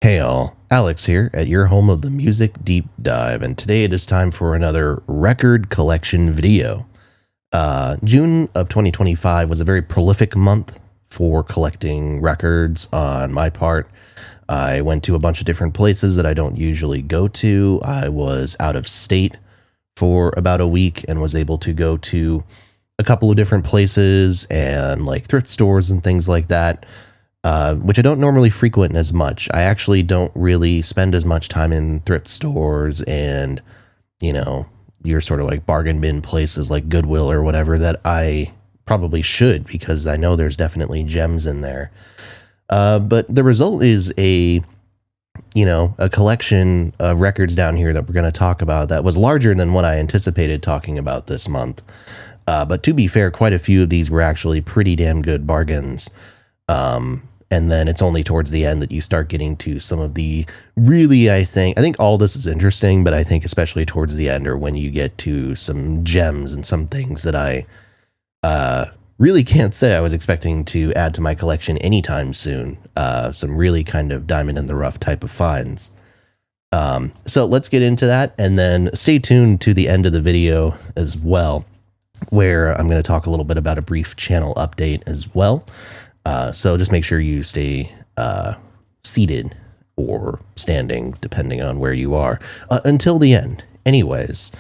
Hey all, Alex here at your home of the Music Deep Dive, and today it is time for another record collection video. June of 2025 was a very prolific month for collecting records on my part. I went to a bunch of different places that I don't usually go to. I was out of state for about a week and was able to go to a couple of different places and like thrift stores and things like that. Which I don't normally frequent as much. I actually don't really spend as much time in thrift stores and, your sort of like bargain bin places like Goodwill or whatever that I probably should, because I know there's definitely gems in there. But the result is a collection of records down here that we're going to talk about that was larger than what I anticipated talking about this month. But to be fair, quite a few of these were actually pretty damn good bargains. And then it's only towards the end that you start getting to some of the really, I think all this is interesting, but I think especially towards the end or when you get to some gems and some things that I really can't say I was expecting to add to my collection anytime soon. Some really kind of diamond in the rough type of finds. So let's get into that, and then stay tuned to the end of the video as well, where I'm going to talk a little bit about a brief channel update as well. So just make sure you stay seated or standing, depending on where you are, until the end. Anyways,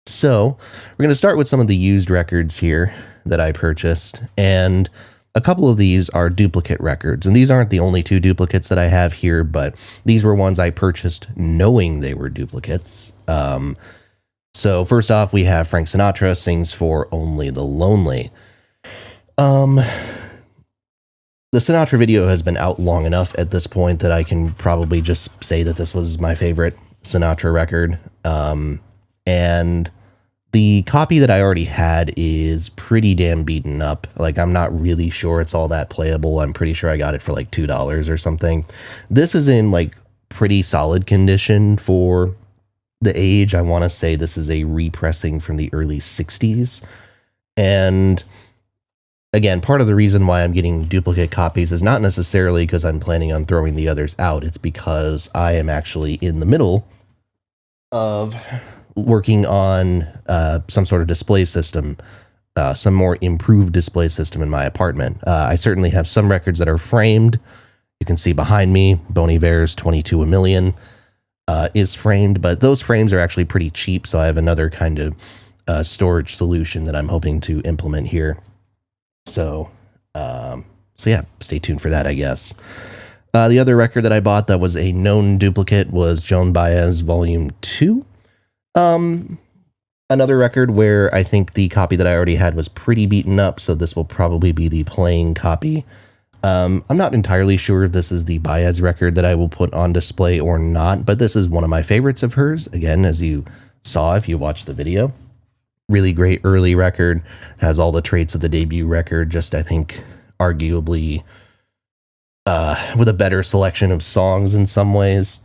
so we're going to start with some of the used records here that I purchased, and a couple of these are duplicate records, and these aren't the only two duplicates that I have here, but these were ones I purchased knowing they were duplicates. So first off, we have Frank Sinatra Sings for Only the Lonely. The Sinatra video has been out long enough at this point that I can probably just say that this was my favorite Sinatra record. And the copy that I already had is pretty damn beaten up. Like, I'm not really sure it's all that playable. I'm pretty sure I got it for like $2 or something. This is in like pretty solid condition for the age. I want to say this is a repressing from the early 60s. And again, part of the reason why I'm getting duplicate copies is not necessarily because I'm planning on throwing the others out. It's because I am actually in the middle of working on some sort of display system, some more improved display system in my apartment. I certainly have some records that are framed. You can see behind me, Bon Iver's 22 a Million is framed, but those frames are actually pretty cheap, so I have another kind of storage solution that I'm hoping to implement here. So yeah, stay tuned for that, I guess. The other record that I bought that was a known duplicate was Joan Baez Volume 2. Another record where I think the copy that I already had was pretty beaten up, so this will probably be the playing copy. I'm not entirely sure if this is the Baez record that I will put on display or not, but this is one of my favorites of hers. Again, as you saw if you watched the video. Really great early record, has all the traits of the debut record, just I think arguably with a better selection of songs in some ways,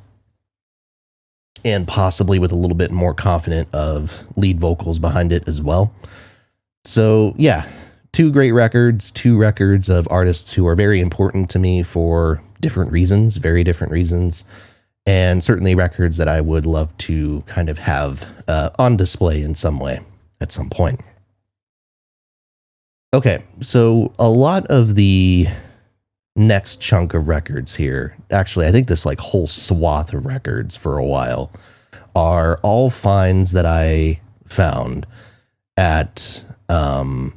and possibly with a little bit more confident of lead vocals behind it as well. So yeah, two great records, two records of artists who are very important to me for different reasons, very different reasons, and certainly records that I would love to kind of have on display in some way at some point. Okay, so a lot of the next chunk of records here, actually, I think this like whole swath of records for a while, are all finds that I found at during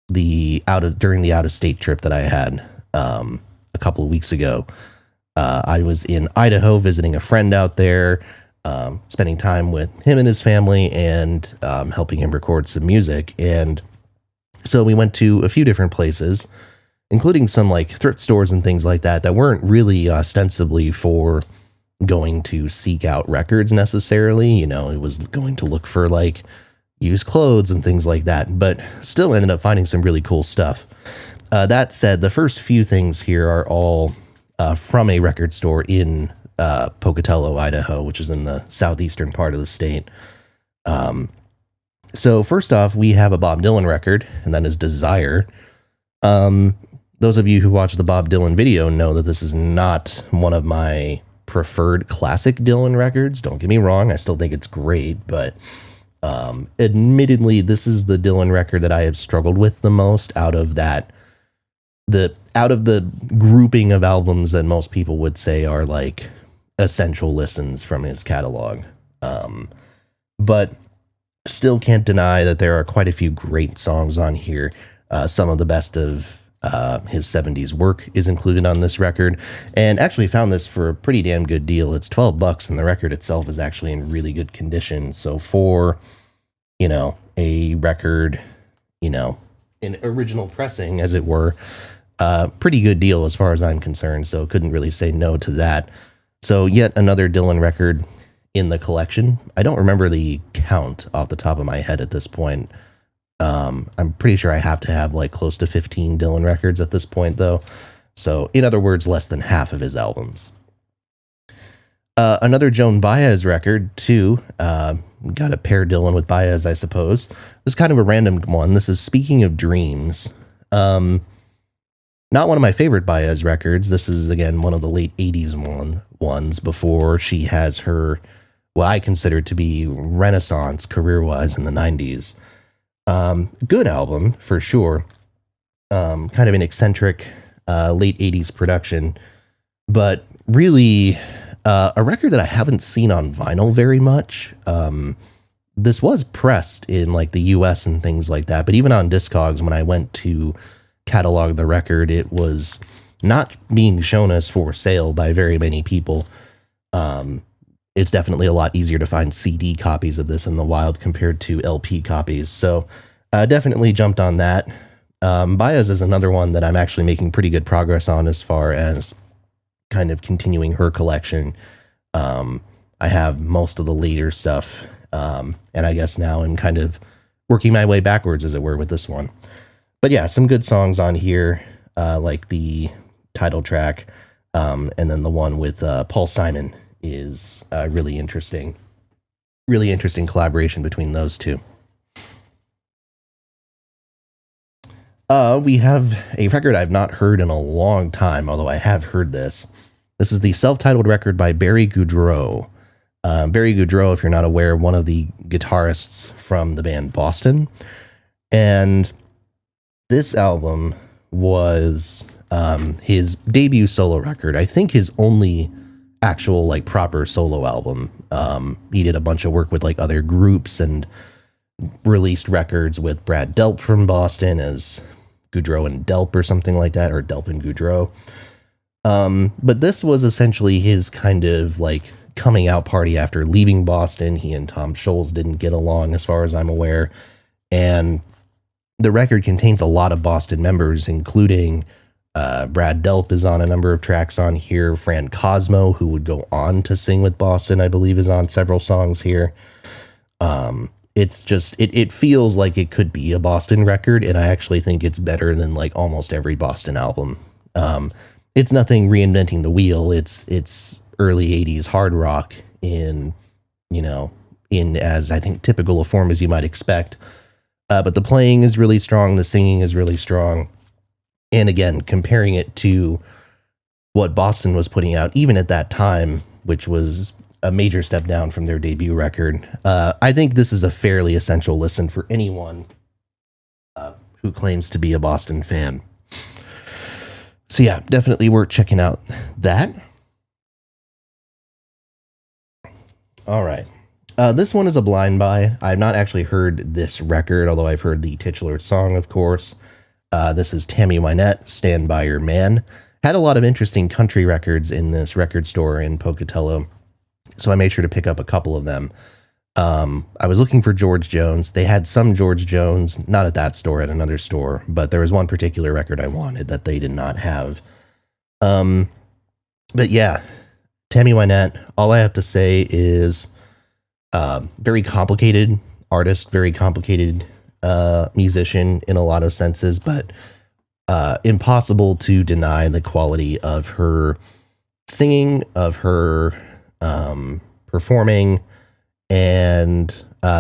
the out-of-state trip that I had a couple of weeks ago. I was in Idaho visiting a friend out there, spending time with him and his family, and helping him record some music. And so we went to a few different places, including some like thrift stores and things like that weren't really ostensibly for going to seek out records necessarily. It was going to look for like used clothes and things like that, but still ended up finding some really cool stuff. That said, the first few things here are all from a record store in Pocatello, Idaho, which is in the southeastern part of the state. So first off, we have a Bob Dylan record, and that is Desire. those of you who watch the Bob Dylan video know that this is not one of my preferred classic Dylan records. Don't get me wrong, I still think it's great, but admittedly, this is the Dylan record that I have struggled with the most out of the grouping of albums that most people would say are like essential listens from his catalog. But still can't deny that there are quite a few great songs on here. Some of the best of his 70s work is included on this record, and actually found this for a pretty damn good deal. It's $12, and the record itself is actually in really good condition. So for, a record, an original pressing, as it were, pretty good deal as far as I'm concerned. So couldn't really say no to that. So yet another Dylan record in the collection. I don't remember the count off the top of my head at this point. I'm pretty sure I have to have like close to 15 Dylan records at this point, though. So, in other words, less than half of his albums. Another Joan Baez record, too. Got to pair Dylan with Baez, I suppose. This is kind of a random one. This is Speaking of Dreams. Not one of my favorite Baez records. This is, again, one of the late 80s ones before she has her, what I consider to be renaissance career-wise in the 90s. Good album, for sure. Kind of an eccentric late 80s production, but really a record that I haven't seen on vinyl very much. This was pressed in like the US and things like that, but even on Discogs, when I went to catalog the record, it was not being shown as for sale by very many people. It's definitely a lot easier to find CD copies of this in the wild compared to LP copies. So definitely jumped on that. Baez is another one that I'm actually making pretty good progress on as far as kind of continuing her collection. I have most of the later stuff, and I guess now I'm kind of working my way backwards, as it were, with this one. But yeah, some good songs on here, like the title track, and then the one with Paul Simon is really interesting collaboration between those two. We have a record I've not heard in a long time, although I have heard this. This is the self-titled record by Barry Goudreau. Barry Goudreau, if you're not aware, one of the guitarists from the band Boston. And this album was his debut solo record. I think his only actual like proper solo album. He did a bunch of work with like other groups and released records with Brad Delp from Boston as Goudreau and Delp or something like that, or Delp and Goudreau. But this was essentially his kind of like coming out party after leaving Boston. He and Tom Scholz didn't get along as far as I'm aware. And the record contains a lot of Boston members, including Brad Delp is on a number of tracks on here. Fran Cosmo, who would go on to sing with Boston, I believe, is on several songs here. It's just, it feels like it could be a Boston record, and I actually think it's better than like almost every Boston album. It's nothing reinventing the wheel. It's early 80s hard rock in as I think typical a form as you might expect. But the playing is really strong. The singing is really strong. And again, comparing it to what Boston was putting out, even at that time, which was a major step down from their debut record, I think this is a fairly essential listen for anyone who claims to be a Boston fan. So yeah, definitely worth checking out that. All right. This one is a blind buy. I've not actually heard this record, although I've heard the titular song, of course. This is Tammy Wynette, Stand By Your Man. Had a lot of interesting country records in this record store in Pocatello, so I made sure to pick up a couple of them. I was looking for George Jones. They had some George Jones, not at that store, at another store, but there was one particular record I wanted that they did not have. But yeah, Tammy Wynette, all I have to say is very complicated artist, very complicated musician in a lot of senses, but impossible to deny the quality of her singing, of her performing, and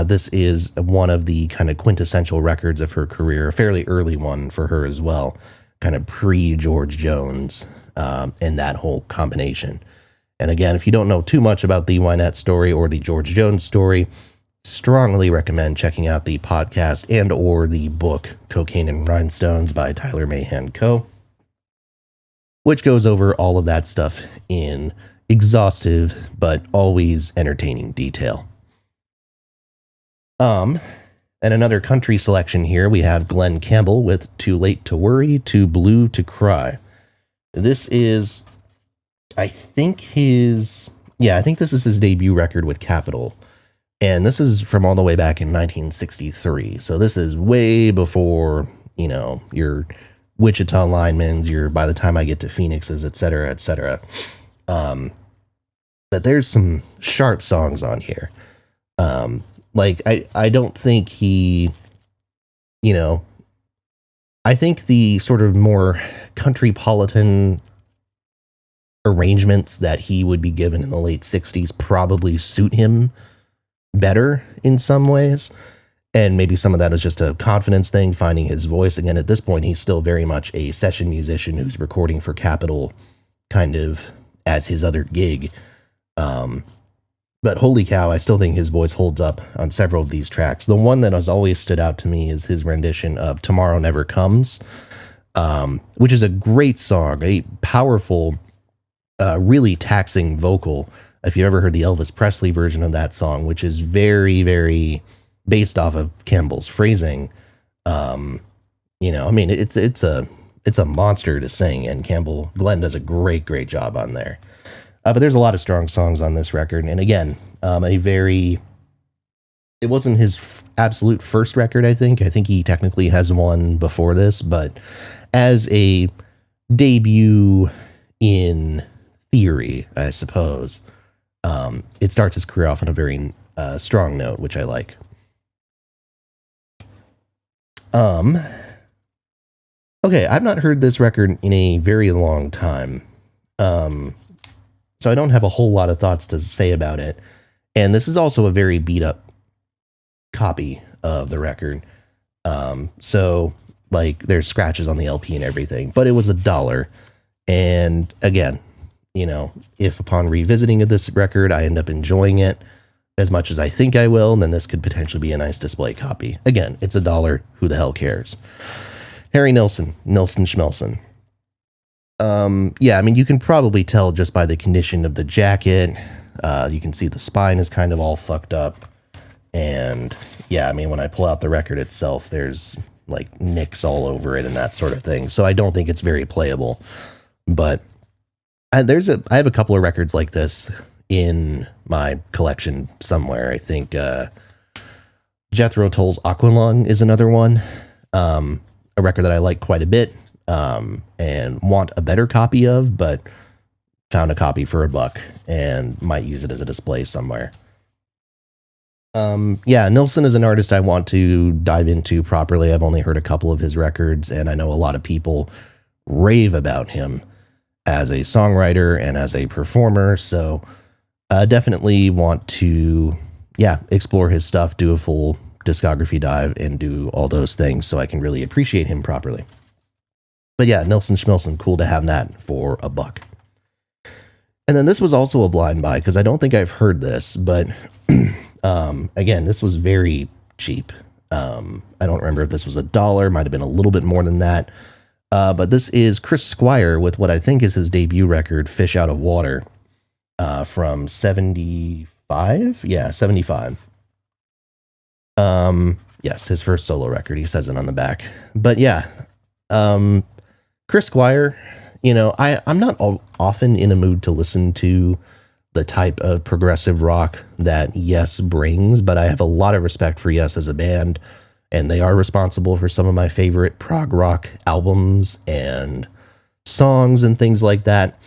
this is one of the kind of quintessential records of her career, a fairly early one for her as well. kind of pre-George Jones, and that whole combination. And again, if you don't know too much about the Wynette story or the George Jones story, strongly recommend checking out the podcast and or the book Cocaine and Rhinestones by Tyler Mahan Coe, which goes over all of that stuff in exhaustive but always entertaining detail. And another country selection here, we have Glen Campbell with Too Late to Worry, Too Blue to Cry. This is, I think this is his debut record with Capitol. And this is from all the way back in 1963. So this is way before, your Wichita Linemans, your By the Time I Get to Phoenixes, et cetera, et cetera. But there's some sharp songs on here. I don't think he, I think the sort of more countrypolitan arrangements that he would be given in the late 60s probably suit him better in some ways. And maybe some of that is just a confidence thing, finding his voice. Again, at this point, he's still very much a session musician who's recording for Capitol kind of as his other gig. But holy cow, I still think his voice holds up on several of these tracks. The one that has always stood out to me is his rendition of Tomorrow Never Comes, which is a great song, a powerful, really taxing vocal. If you ever heard the Elvis Presley version of that song, which is very, very based off of Campbell's phrasing, it's a monster to sing, and Glenn does a great job on there. But there's a lot of strong songs on this record. And again, it wasn't his absolute first record, I think. I think he technically has one before this, but as a debut in theory, I suppose, it starts his career off on a very strong note, which I like. Okay, I've not heard this record in a very long time. So I don't have a whole lot of thoughts to say about it. And this is also a very beat up copy of the record. So there's scratches on the LP and everything, but it was $1. And again, if upon revisiting of this record, I end up enjoying it as much as I think I will, then this could potentially be a nice display copy. Again, it's $1. Who the hell cares? Harry Nilsson Schmelson. You can probably tell just by the condition of the jacket. You can see the spine is kind of all fucked up. And when I pull out the record itself, there's nicks all over it and that sort of thing. So I don't think it's very playable. But I have a couple of records like this in my collection somewhere. I think Jethro Tull's Aqualung is another one. A record that I like quite a bit. And want a better copy of, but found a copy for $1 and might use it as a display somewhere. Nilsson is an artist I want to dive into properly. I've only heard a couple of his records, and I know a lot of people rave about him as a songwriter and as a performer. So definitely want to, explore his stuff, do a full discography dive, and do all those things so I can really appreciate him properly. But Nilsson Schmelson, cool to have that for $1. And then this was also a blind buy because I don't think I've heard this, but again, this was very cheap. I don't remember if this was $1, might have been a little bit more than that. But this is Chris Squire with what I think is his debut record, Fish Out of Water, from 75. Yeah, 75. Yes, his first solo record. He says it on the back. But Chris Squire, I'm not often in a mood to listen to the type of progressive rock that Yes brings, but I have a lot of respect for Yes as a band, and they are responsible for some of my favorite prog rock albums and songs and things like that.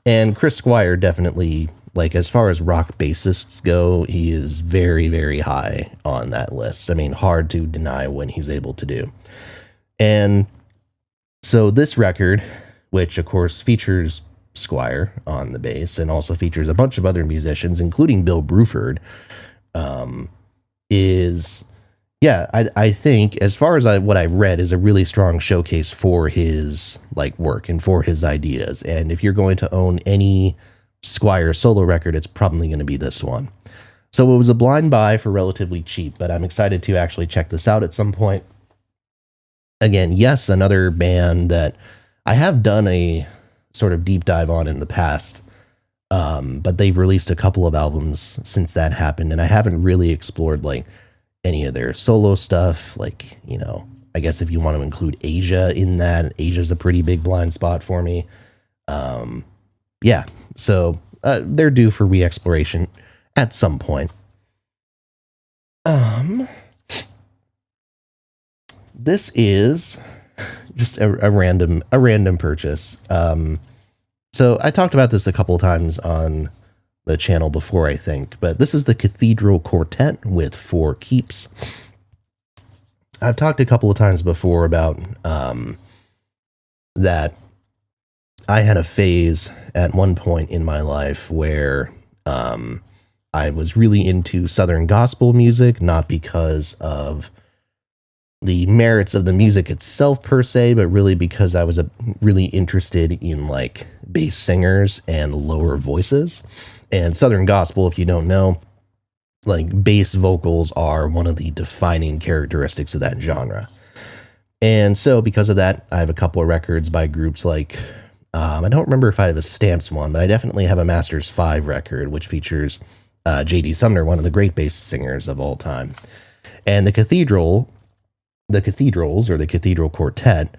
And Chris Squire definitely, as far as rock bassists go, he is very, very high on that list. I mean, hard to deny when he's able to do. And so this record, which of course features Squire on the bass and also features a bunch of other musicians, including Bill Bruford, is yeah, I think as far as what I've read is a really strong showcase for his like work and for his ideas. And if you're going to own any Squire solo record, it's probably going to be this one. So it was a blind buy for relatively cheap, but I'm excited to actually check this out at some point. Again, yes, another band that I have done a sort of deep dive on in the past, but they've released a couple of albums since that happened, and I haven't really explored like any of their solo stuff. Like, you know, I guess if you want to include Asia in that, Asia's a pretty big blind spot for me. Yeah, so they're due for re-exploration at some point. This is just a random purchase. So I talked about this a couple of times on the channel before, I think, but this is the Cathedral Quartet with Four Keeps. I've talked a couple of times before about that I had a phase at one point in my life where I was really into Southern gospel music, not because of the merits of the music itself per se, but really because I was really interested in like bass singers and lower voices. And Southern gospel, if you don't know, like bass vocals are one of the defining characteristics of that genre. And so because of that, I have a couple of records by groups like, I don't remember if I have a Stamps one, but I definitely have a Masters 5 record, which features J.D. Sumner, one of the great bass singers of all time. And the Cathedrals, or the Cathedral Quartet,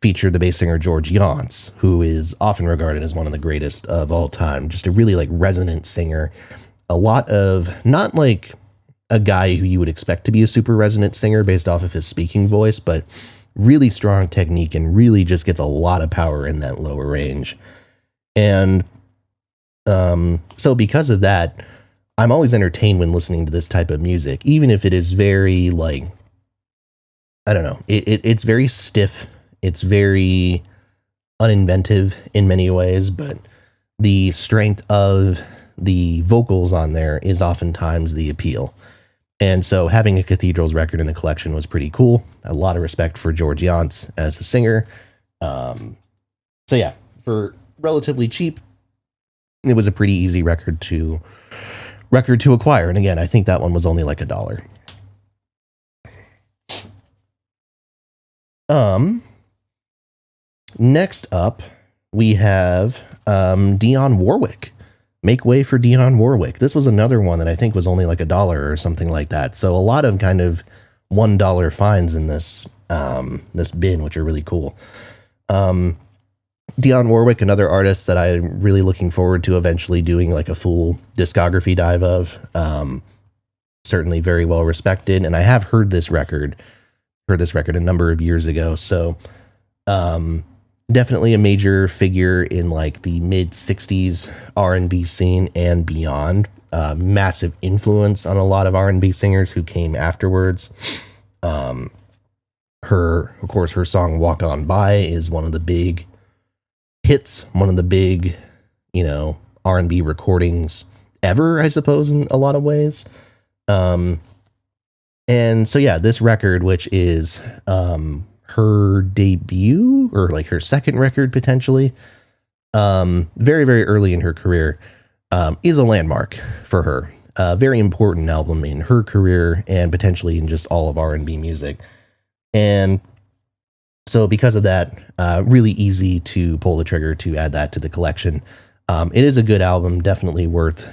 feature the bass singer George Yonts, who is often regarded as one of the greatest of all time. Just a really like resonant singer. A lot of, not like a guy who you would expect to be a super resonant singer based off of his speaking voice, but really strong technique and really just gets a lot of power in that lower range. And so because of that, I'm always entertained when listening to this type of music, even if it is very like, I don't know, it's very stiff. It's very uninventive in many ways, but the strength of the vocals on there is oftentimes the appeal. And so having a Cathedrals record in the collection was pretty cool. A lot of respect for George Yonts as a singer. So yeah, for relatively cheap, it was a pretty easy record to acquire. And again, I think that one was only like $1. Next up, we have Dionne Warwick. Make Way for Dionne Warwick. This was another one that I think was only like $1 or something like that. So a lot of kind of $1 finds in this this bin, which are really cool. Dionne Warwick, another artist that I'm really looking forward to eventually doing like a full discography dive of. Certainly very well respected, and I have heard this record a number of years ago. So definitely a major figure in like the mid 60s R&B scene and beyond. Massive influence on a lot of R&B singers who came afterwards. Of course, her song Walk On By is one of the big hits, one of the big, you know, R&B recordings ever, I suppose, in a lot of ways. And so, yeah, this record, which is her debut or like her second record potentially, very, very early in her career, is a landmark for her. A very important album in her career and potentially in just all of R&B music. And so because of that, really easy to pull the trigger to add that to the collection. It is a good album, definitely worth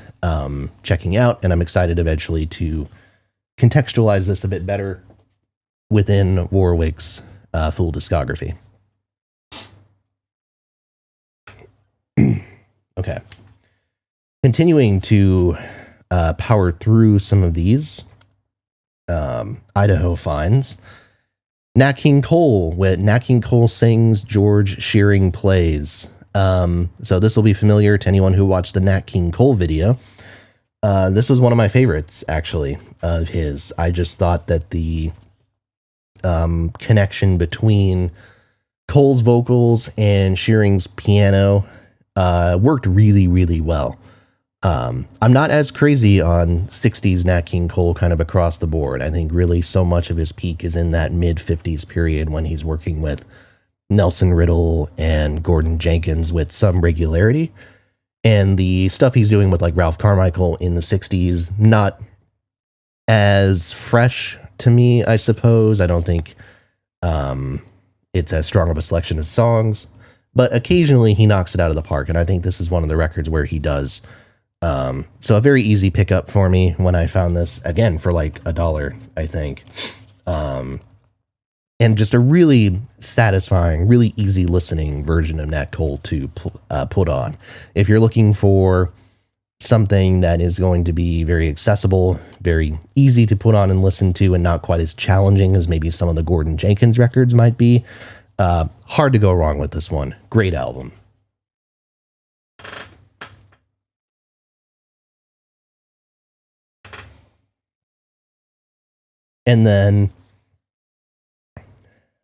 checking out, and I'm excited eventually to contextualize this a bit better within Warwick's full discography. Okay. Continuing to power through some of these Idaho finds. Nat King Cole, with Nat King Cole Sings, George Shearing Plays. So this will be familiar to anyone who watched the Nat King Cole video. This was one of my favorites, actually, of his. I just thought that the connection between Cole's vocals and Shearing's piano worked really, really well. I'm not as crazy on 60s Nat King Cole kind of across the board. I think really so much of his peak is in that mid 50s period when he's working with Nelson Riddle and Gordon Jenkins with some regularity. And the stuff he's doing with like Ralph Carmichael in the 60s, not as fresh to me, I suppose. I don't think it's as strong of a selection of songs, but occasionally he knocks it out of the park. And I think this is one of the records where he does. So a very easy pickup for me when I found this, again, for like $1, I think. And just a really satisfying, really easy listening version of Nat Cole to put on. If you're looking for something that is going to be very accessible, very easy to put on and listen to, and not quite as challenging as maybe some of the Gordon Jenkins records might be, hard to go wrong with this one. Great album. And then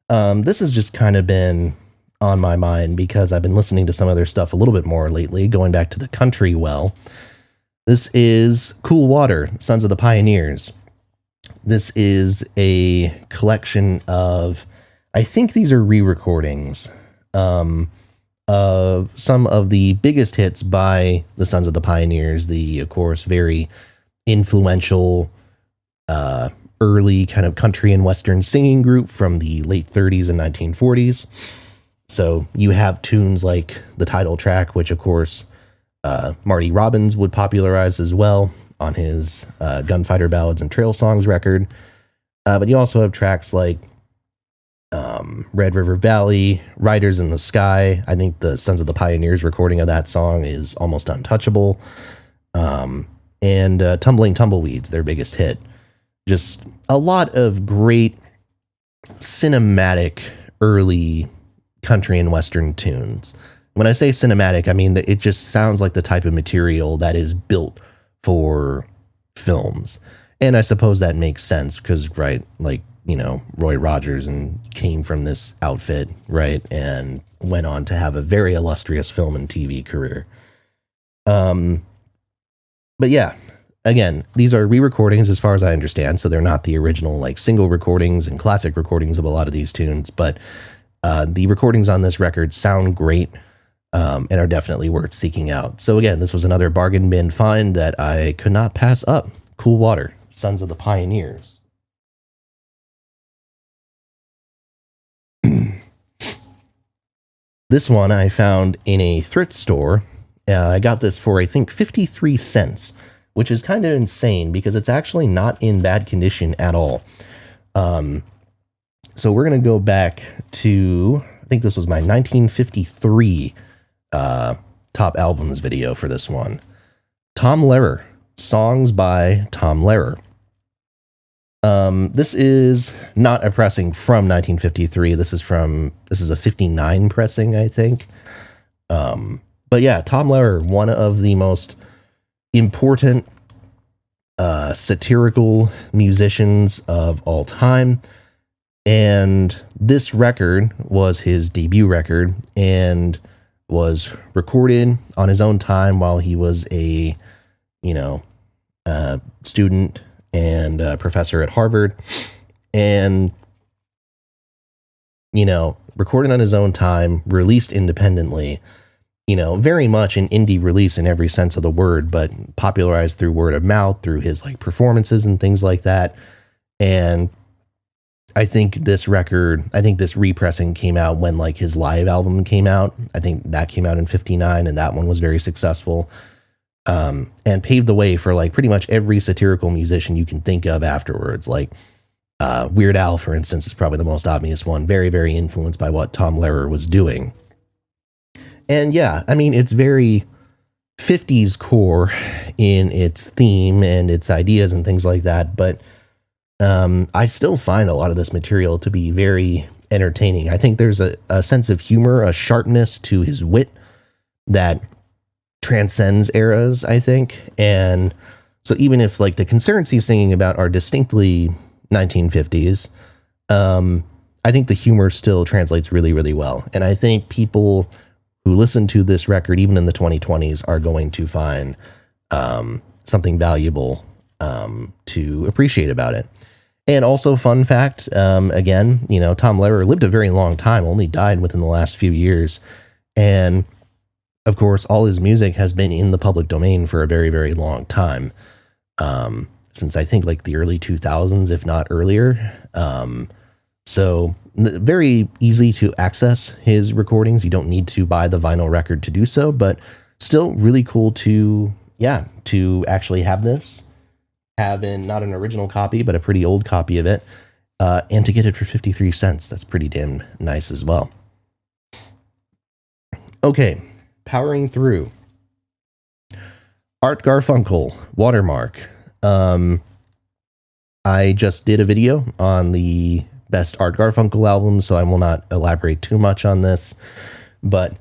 this has just kind of been on my mind because I've been listening to some of their stuff a little bit more lately, going back to the country well. This is Cool Water, Sons of the Pioneers. This is a collection of, I think these are re-recordings of some of the biggest hits by the Sons of the Pioneers, the, of course, very influential early kind of country and western singing group from the late 30s and 1940s. So you have tunes like the title track, which of course Marty Robbins would popularize as well on his Gunfighter Ballads and Trail Songs record. But you also have tracks like Red River Valley, Riders in the Sky. I think the Sons of the Pioneers recording of that song is almost untouchable. And Tumbling Tumbleweeds, their biggest hit. Just a lot of great cinematic early country and western tunes. When I say cinematic, I mean that it just sounds like the type of material that is built for films. And I suppose that makes sense because, right, like, you know, Roy Rogers and came from this outfit, right, and went on to have a very illustrious film and TV career. But yeah. Again, these are re-recordings as far as I understand, so they're not the original like single recordings and classic recordings of a lot of these tunes, but the recordings on this record sound great and are definitely worth seeking out. So again, this was another bargain bin find that I could not pass up. Cool Water, Sons of the Pioneers. This one I found in a thrift store. I got this for, I think, 53 cents. Which is kind of insane because it's actually not in bad condition at all. So we're going to go back to, I think this was my 1953 top albums video for this one. Tom Lehrer, songs by Tom Lehrer. This is not a pressing from 1953. This is a 59 pressing, I think. But yeah, Tom Lehrer, one of the most important satirical musicians of all time. And this record was his debut record and was recorded on his own time while he was a, student and professor at Harvard. And, recorded on his own time, released independently, very much an indie release in every sense of the word, but popularized through word of mouth, through his performances and things like that. And I think this repressing came out when his live album came out. I think that came out in 59 and that one was very successful. And paved the way for pretty much every satirical musician you can think of afterwards. Weird Al, for instance, is probably the most obvious one. Very, very influenced by what Tom Lehrer was doing. And yeah, it's very 50s core in its theme and its ideas and things like that. But I still find a lot of this material to be very entertaining. I think there's a sense of humor, a sharpness to his wit that transcends eras, I think. And so even if the concerns he's singing about are distinctly 1950s, I think the humor still translates really, really well. And I think people who listen to this record, even in the 2020s, are going to find something valuable to appreciate about it. And also, fun fact, again, you know, Tom Lehrer lived a very long time, only died within the last few years. And of course, all his music has been in the public domain for a very, very long time. Since I think like the early 2000s, if not earlier. So very easy to access his recordings. You don't need to buy the vinyl record to do so, but still really cool to, to actually have this. Have not an original copy, but a pretty old copy of it, and to get it for 53 cents. That's pretty damn nice as well. Okay, powering through. Art Garfunkel, Watermark. I just did a video on the best Art Garfunkel albums, so I will not elaborate too much on this, but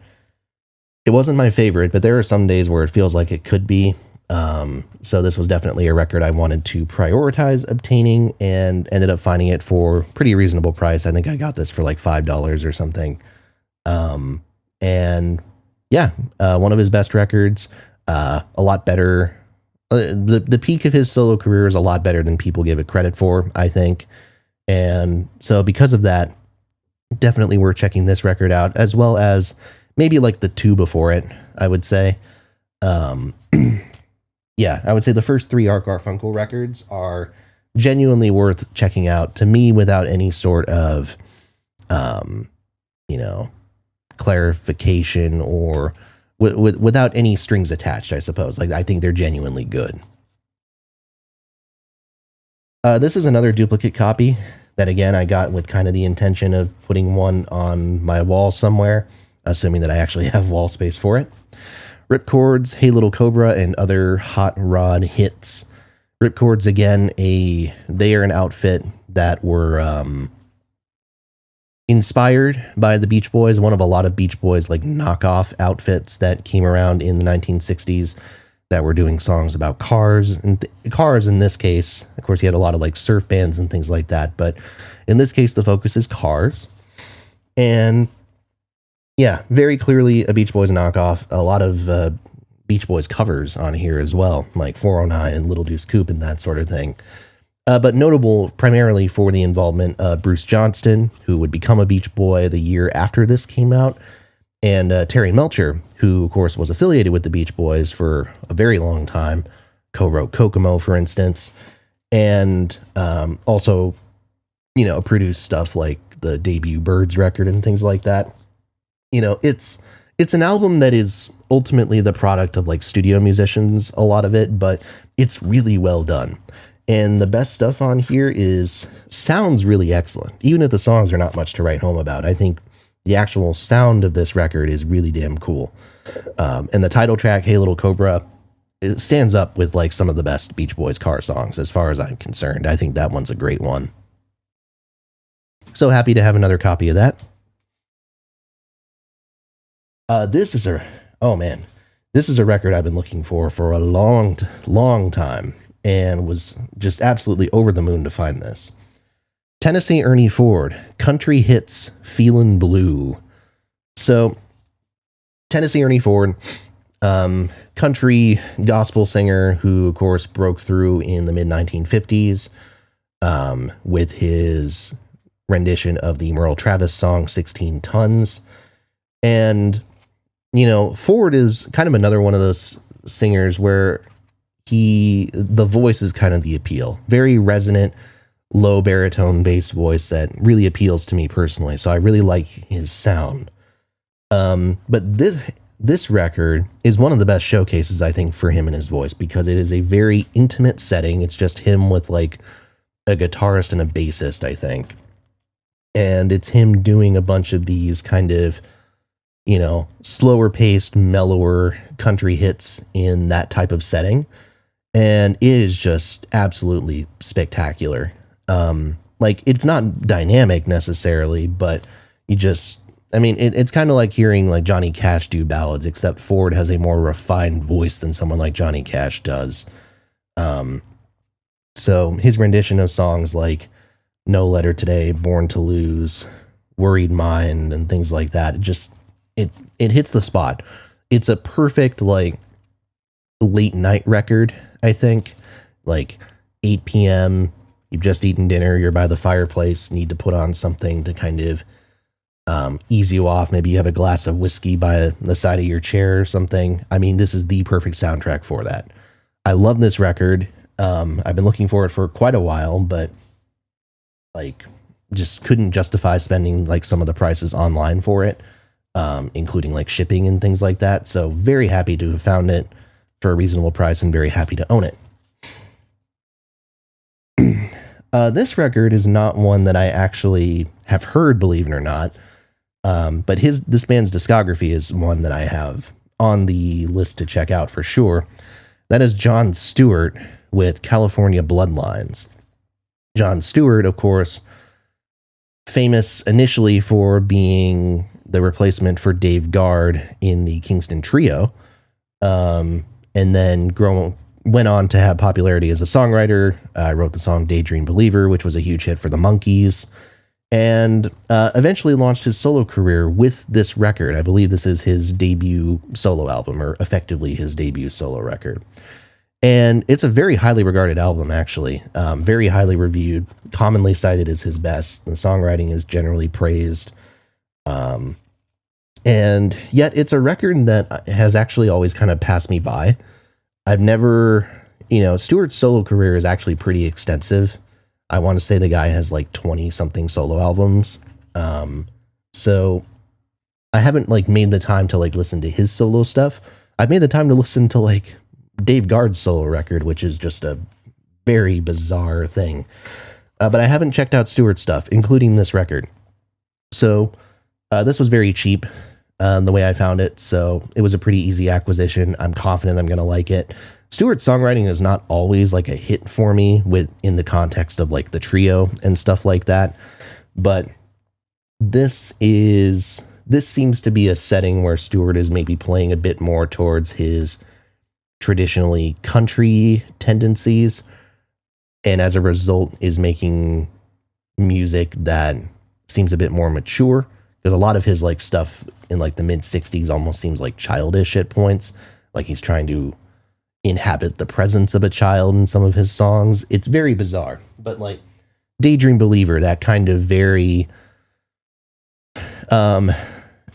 it wasn't my favorite, but there are some days where it feels like it could be. So this was definitely a record I wanted to prioritize obtaining, and ended up finding it for pretty reasonable price. I think I got this for like $5 or something. And yeah, one of his best records, a lot better. The peak of his solo career is a lot better than people give it credit for, I think. And so because of that, definitely worth checking this record out, as well as maybe like the two before it, I would say. Yeah, I would say the first three Art Garfunkel records are genuinely worth checking out to me without any sort of, clarification or without any strings attached, I suppose. Like, I think they're genuinely good. This is another duplicate copy that, again, I got with kind of the intention of putting one on my wall somewhere, assuming that I actually have wall space for it. Ripcords, Hey Little Cobra, and other hot rod hits. Ripcords, again, they are an outfit that were inspired by the Beach Boys, one of a lot of Beach Boys like knockoff outfits that came around in the 1960s that were doing songs about cars. And cars in this case, of course, he had a lot of like surf bands and things like that, but in this case, the focus is cars. And yeah, very clearly a Beach Boys knockoff. A lot of Beach Boys covers on here as well, like 409 and Little Deuce Coupe and that sort of thing. But notable primarily for the involvement of Bruce Johnston, who would become a Beach Boy the year after this came out, and Terry Melcher, who, of course, was affiliated with the Beach Boys for a very long time, co-wrote Kokomo, for instance, and also, produced stuff like the debut Birds record and things like that. It's an album that is ultimately the product of like studio musicians, a lot of it, but it's really well done. And the best stuff on here sounds really excellent. Even if the songs are not much to write home about, I think the actual sound of this record is really damn cool. And the title track, Hey Little Cobra, it stands up with like some of the best Beach Boys car songs as far as I'm concerned. I think that one's a great one. So happy to have another copy of that. This is a record I've been looking for a long time, and was just absolutely over the moon to find this. Tennessee Ernie Ford, Country Hits, Feelin' Blue. So, Tennessee Ernie Ford, country gospel singer who, of course, broke through in the mid-1950s with his rendition of the Merle Travis song 16 Tons. And Ford is kind of another one of those singers where the voice is kind of the appeal. Very resonant, low baritone bass voice that really appeals to me personally. So I really like his sound. But this record is one of the best showcases, I think, for him and his voice, because it is a very intimate setting. It's just him with like a guitarist and a bassist, I think. And it's him doing a bunch of these kind of, slower paced, mellower country hits in that type of setting. And it is just absolutely spectacular. Like, it's not dynamic necessarily, but it's kind of like hearing like Johnny Cash do ballads, except Ford has a more refined voice than someone like Johnny Cash does. So his rendition of songs like No Letter Today, Born to Lose, Worried Mind, and things like that, it hits the spot. It's a perfect, like, late night record, I think. Like 8 p.m., you've just eaten dinner, you're by the fireplace, need to put on something to kind of ease you off. Maybe you have a glass of whiskey by the side of your chair or something. I mean, this is the perfect soundtrack for that. I love this record. I've been looking for it for quite a while, but like just couldn't justify spending like some of the prices online for it, including like shipping and things like that. So very happy to have found it for a reasonable price and very happy to own it. This record is not one that I actually have heard, believe it or not. But this band's discography is one that I have on the list to check out for sure. That is Jon Stewart with California Bloodlines. Jon Stewart, of course, famous initially for being the replacement for Dave Guard in the Kingston Trio, and then went on to have popularity as a songwriter. Wrote the song Daydream Believer, which was a huge hit for the Monkees, and eventually launched his solo career with this record. I believe this is his debut solo album, or effectively his debut solo record. And it's a very highly regarded album, actually. Very highly reviewed, commonly cited as his best. The songwriting is generally praised. And yet it's a record that has actually always kind of passed me by. I've never, Stewart's solo career is actually pretty extensive. I want to say the guy has like 20 something solo albums. So I haven't like made the time to like listen to his solo stuff. I've made the time to listen to like Dave Guard's solo record, which is just a very bizarre thing. But I haven't checked out Stewart's stuff, including this record. So this was very cheap the way I found it. So it was a pretty easy acquisition. I'm confident I'm going to like it. Stewart's songwriting is not always like a hit for me in the context of like the Trio and stuff like that. But this seems to be a setting where Stewart is maybe playing a bit more towards his traditionally country tendencies, and as a result is making music that seems a bit more mature, because a lot of his like stuff in like the mid 60s almost seems like childish at points, like he's trying to inhabit the presence of a child in some of his songs. It's very bizarre. But like Daydream Believer, that kind of very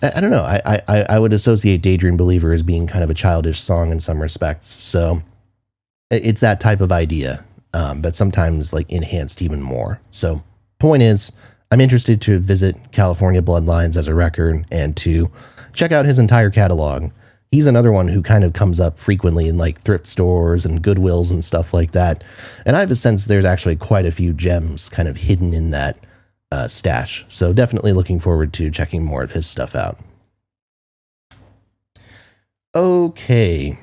I don't know. I would associate Daydream Believer as being kind of a childish song in some respects. So it's that type of idea, but sometimes like enhanced even more. So point is, I'm interested to visit California Bloodlines as a record and to check out his entire catalog. He's another one who kind of comes up frequently in like thrift stores and Goodwills and stuff like that. And I have a sense there's actually quite a few gems kind of hidden in that stash. So definitely looking forward to checking more of his stuff out. Okay.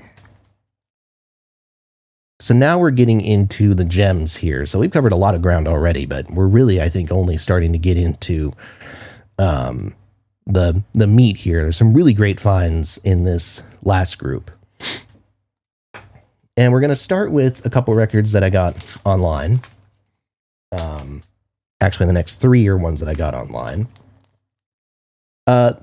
So now we're getting into the gems here. So we've covered a lot of ground already, but we're really, I think, only starting to get into the meat here. There's some really great finds in this last group. And we're going to start with a couple records that I got online. Actually, the next three are ones that I got online.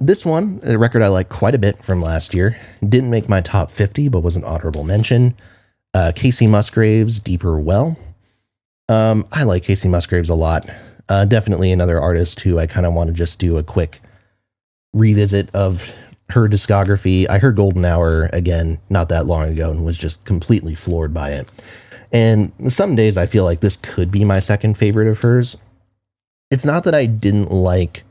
This one, a record I like quite a bit from last year. Didn't make my top 50, but was an honorable mention. Kacey Musgraves, Deeper Well. I like Kacey Musgraves a lot. Definitely another artist who I kind of want to just do a quick revisit of her discography. I heard Golden Hour again not that long ago and was just completely floored by it. And some days I feel like this could be my second favorite of hers. It's not that I didn't like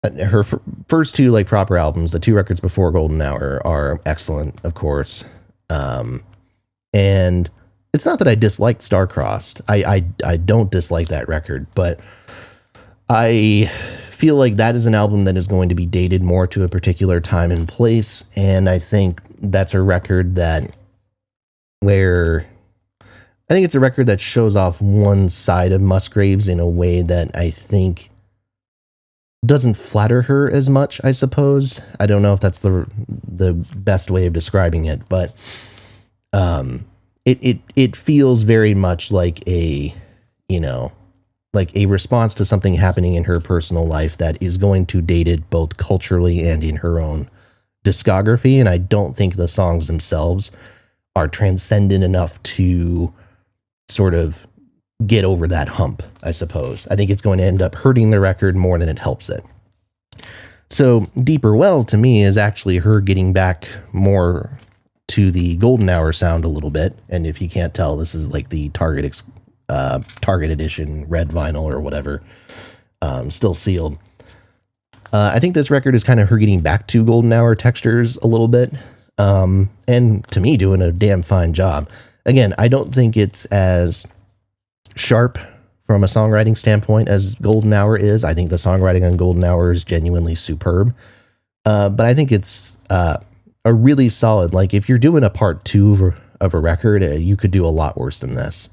her first two like proper albums. The two records before Golden Hour are excellent, of course. And it's not that I disliked Star-Crossed. I don't dislike that record, but I feel like that is an album that is going to be dated more to a particular time and place. And I think that's a record that it's a record that shows off one side of Musgraves in a way that I think doesn't flatter her as much, I suppose. I don't know if that's the best way of describing it, but it feels very much like a response to something happening in her personal life that is going to date it both culturally and in her own discography. And I don't think the songs themselves are transcendent enough to sort of get over that hump, I suppose. I think it's going to end up hurting the record more than it helps it. So Deeper Well to me is actually her getting back more to the Golden Hour sound a little bit. And if you can't tell, this is like the Target edition red vinyl or whatever, still sealed. I think this record is kind of her getting back to Golden Hour textures a little bit. And to me, doing a damn fine job. Again, I don't think it's as sharp from a songwriting standpoint as Golden Hour is. I think the songwriting on Golden Hour is genuinely superb. But I think it's a really solid, like if you're doing a part 2 of a record, you could do a lot worse than this.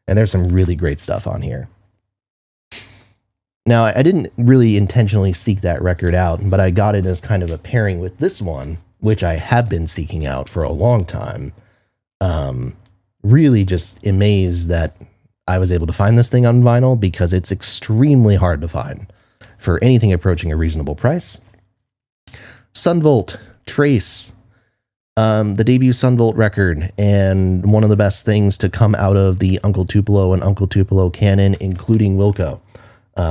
And there's some really great stuff on here. Now, I didn't really intentionally seek that record out, but I got it as kind of a pairing with this one, which I have been seeking out for a long time. Really just amazed that I was able to find this thing on vinyl, because it's extremely hard to find for anything approaching a reasonable price. Son Volt, Trace, the debut Son Volt record, and one of the best things to come out of the Uncle Tupelo and Uncle Tupelo canon, including Wilco.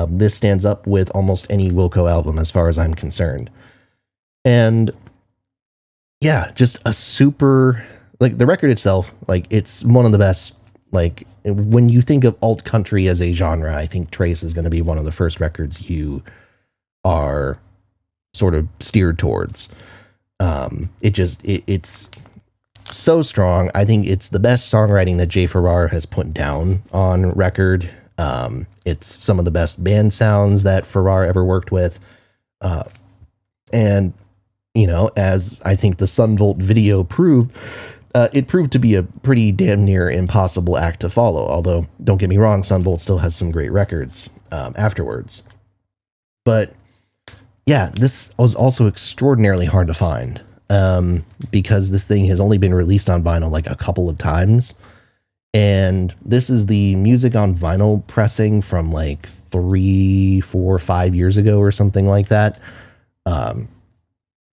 This stands up with almost any Wilco album as far as I'm concerned. And yeah, just a super, like the record itself, like it's one of the best. Like when you think of alt country as a genre, I think Trace is going to be one of the first records you are sort of steered towards. It's so strong. I think it's the best songwriting that Jay Farrar has put down on record. It's some of the best band sounds that Farrar ever worked with. And, you know, as I think the Son Volt video proved, it proved to be a pretty damn near impossible act to follow. Although, don't get me wrong, Son Volt still has some great records afterwards. But yeah, this was also extraordinarily hard to find, because this thing has only been released on vinyl like a couple of times. And this is the music on vinyl pressing from like 3, 4, 5 years ago or something like that.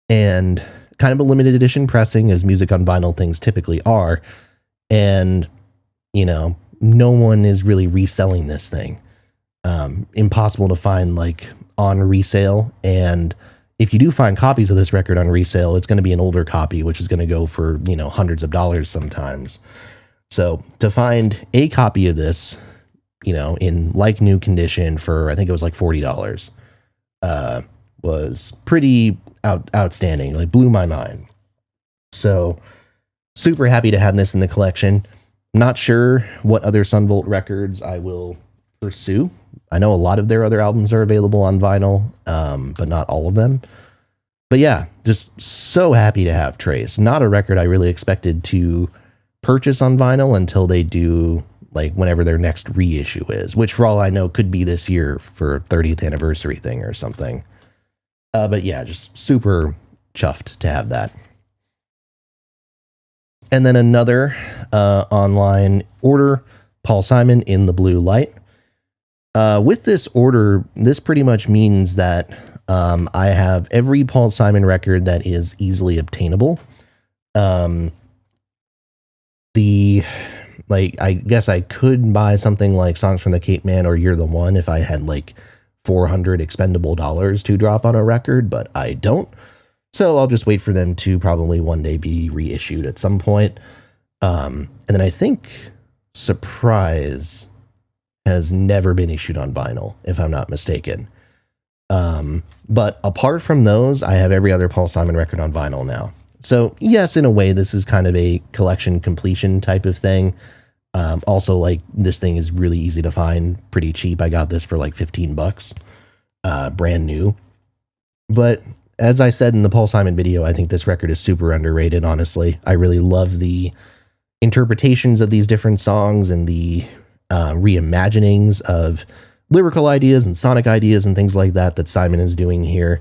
And kind of a limited edition pressing, as music on vinyl things typically are. And, you know, no one is really reselling this thing. Impossible to find like on resale. And if you do find copies of this record on resale, it's going to be an older copy, which is going to go for, you know, hundreds of dollars sometimes. So to find a copy of this, you know, in like new condition for, I think it was like $40, was pretty outstanding. Like blew my mind. So super happy to have this in the collection. Not sure what other Son Volt records I will pursue. I know a lot of their other albums are available on vinyl, but not all of them. But yeah, just so happy to have Trace. Not a record I really expected to purchase on vinyl until they do, like, whenever their next reissue is, which for all I know could be this year for 30th anniversary thing or something. But yeah, just super chuffed to have that. And then another online order, Paul Simon, In the Blue Light. With this order, this pretty much means that I have every Paul Simon record that is easily obtainable. I guess I could buy something like Songs from the Cape Man or You're the One if I had like 400 expendable dollars to drop on a record, but I don't. So I'll just wait for them to probably one day be reissued at some point. And then I think Surprise has never been issued on vinyl, if I'm not mistaken. But apart from those, I have every other Paul Simon record on vinyl now. So yes, in a way, this is kind of a collection completion type of thing. Also, like, this thing is really easy to find, pretty cheap. I got this for like $15, brand new. But as I said in the Paul Simon video, I think this record is super underrated, honestly. I really love the interpretations of these different songs and the reimaginings of lyrical ideas and sonic ideas and things like that Simon is doing here.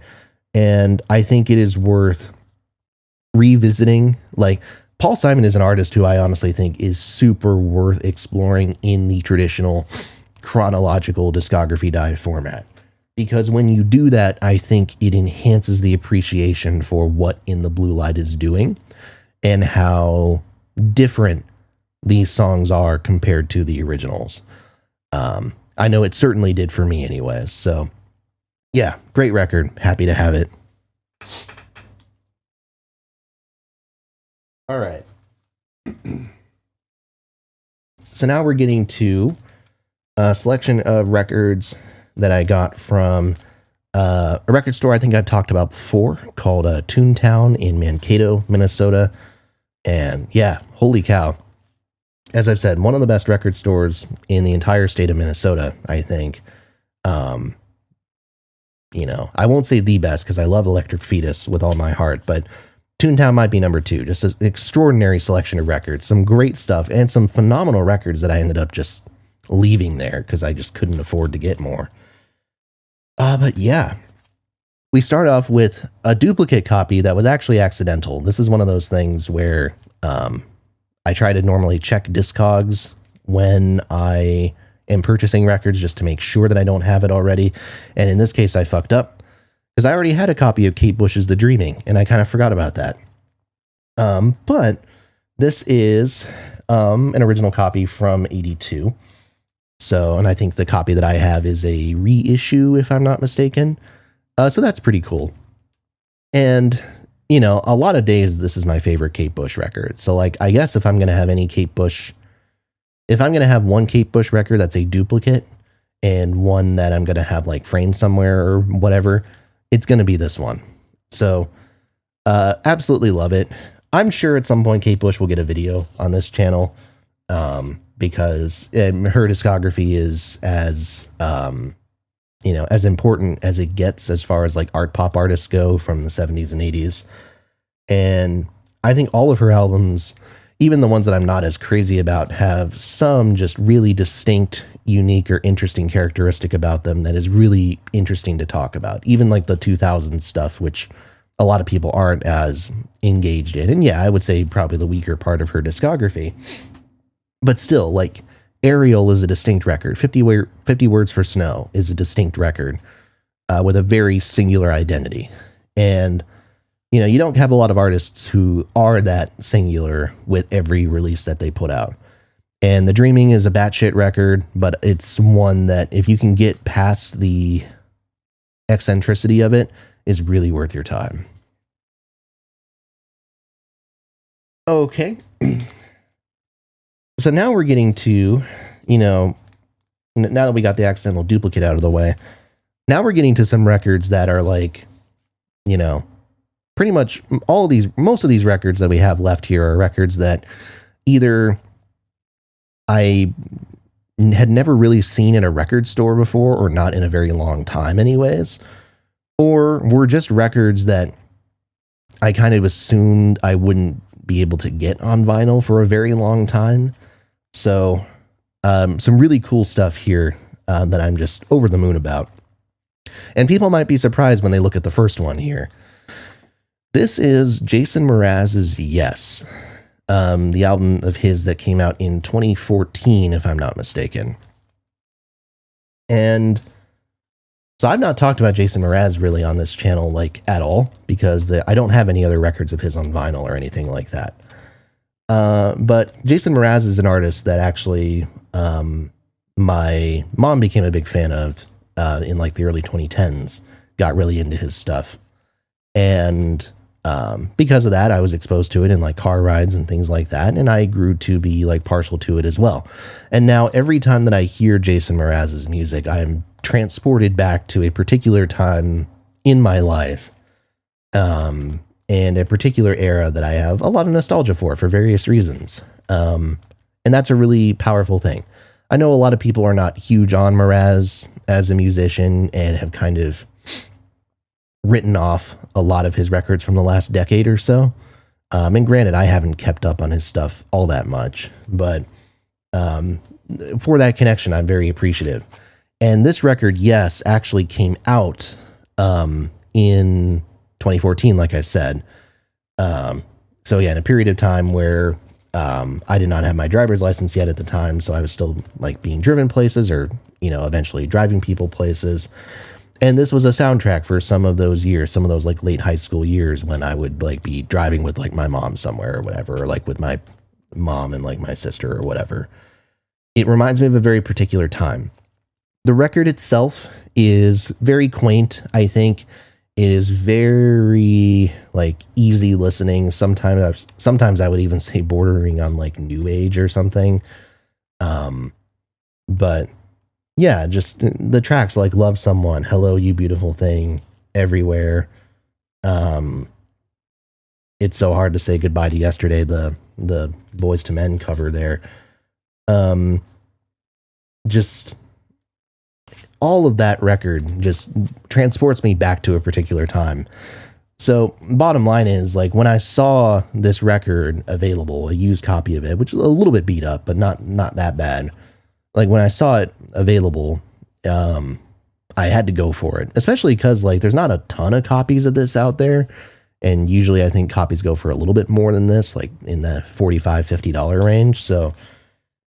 And I think it is worth revisiting. Like, Paul Simon is an artist who I honestly think is super worth exploring in the traditional chronological discography dive format. Because when you do that, I think it enhances the appreciation for what In the Blue Light is doing and how different these songs are compared to the originals. I know it certainly did for me anyways. So yeah, great record. Happy to have it. All right. So now we're getting to a selection of records that I got from a record store I think I've talked about before called Toontown in Mankato, Minnesota. And yeah, holy cow. As I've said, one of the best record stores in the entire state of Minnesota, I think. You know, I won't say the best because I love Electric Fetus with all my heart, but Toontown might be number 2. Just an extraordinary selection of records, some great stuff, and some phenomenal records that I ended up just leaving there because I just couldn't afford to get more. But yeah, we start off with a duplicate copy that was actually accidental. This is one of those things where I try to normally check Discogs when I am purchasing records just to make sure that I don't have it already. And in this case, I fucked up because I already had a copy of Kate Bush's The Dreaming, and I kind of forgot about that. But this is an original copy from 82. So, and I think the copy that I have is a reissue, if I'm not mistaken. So that's pretty cool. And, you know, a lot of days, this is my favorite Kate Bush record. So, like, I guess if I'm going to have any Kate Bush, if I'm going to have one Kate Bush record that's a duplicate and one that I'm going to have, like, framed somewhere or whatever, it's going to be this one. So, absolutely love it. I'm sure at some point Kate Bush will get a video on this channel. Because her discography is as, you know, as important as it gets as far as like art pop artists go from the 70s and 80s. And I think all of her albums, even the ones that I'm not as crazy about, have some just really distinct, unique, or interesting characteristic about them that is really interesting to talk about. Even like the 2000s stuff, which a lot of people aren't as engaged in. And yeah, I would say probably the weaker part of her discography. But still, like, Ariel is a distinct record. 50 Words for Snow is a distinct record with a very singular identity. And, you know, you don't have a lot of artists who are that singular with every release that they put out. And The Dreaming is a batshit record, but it's one that if you can get past the eccentricity of it, is really worth your time. Okay. So now we're getting to, you know, now that we got the accidental duplicate out of the way, now we're getting to some records that are like, you know, pretty much most of these records that we have left here are records that either I had never really seen in a record store before or not in a very long time anyways, or were just records that I kind of assumed I wouldn't be able to get on vinyl for a very long time. So some really cool stuff here that I'm just over the moon about. And people might be surprised when they look at the first one here. This is Jason Mraz's Yes, the album of his that came out in 2014, if I'm not mistaken. And so I've not talked about Jason Mraz really on this channel, like, at all, because I don't have any other records of his on vinyl or anything like that. But Jason Mraz is an artist that actually my mom became a big fan of in like the early 2010s, got really into his stuff. And because of that, I was exposed to it in like car rides and things like that. And I grew to be like partial to it as well. And now every time that I hear Jason Mraz's music, I'm transported back to a particular time in my life. And a particular era that I have a lot of nostalgia for various reasons. And that's a really powerful thing. I know a lot of people are not huge on Mraz as a musician and have kind of written off a lot of his records from the last decade or so. And granted, I haven't kept up on his stuff all that much, but for that connection, I'm very appreciative. And this record, yes, actually came out in 2014, like I said. So yeah, in a period of time where I did not have my driver's license yet at the time, so I was still like being driven places or, you know, eventually driving people places. And this was a soundtrack for some of those years, some of those like late high school years when I would like be driving with like my mom somewhere or whatever, or like with my mom and like my sister or whatever. It reminds me of a very particular time. The record itself is very quaint, I think. It is very like easy listening. Sometimes I would even say bordering on like new age or something. But yeah, just the tracks like Love Someone, Hello You Beautiful Thing, Everywhere. It's so hard to say goodbye to yesterday, the Boys to Men cover there. Just all of that record just transports me back to a particular time. So bottom line is, like, when I saw this record available, a used copy of it, which is a little bit beat up, but not that bad. Like when I saw it available, I had to go for it, especially because like there's not a ton of copies of this out there. And usually I think copies go for a little bit more than this, like in the $45, $50 range. So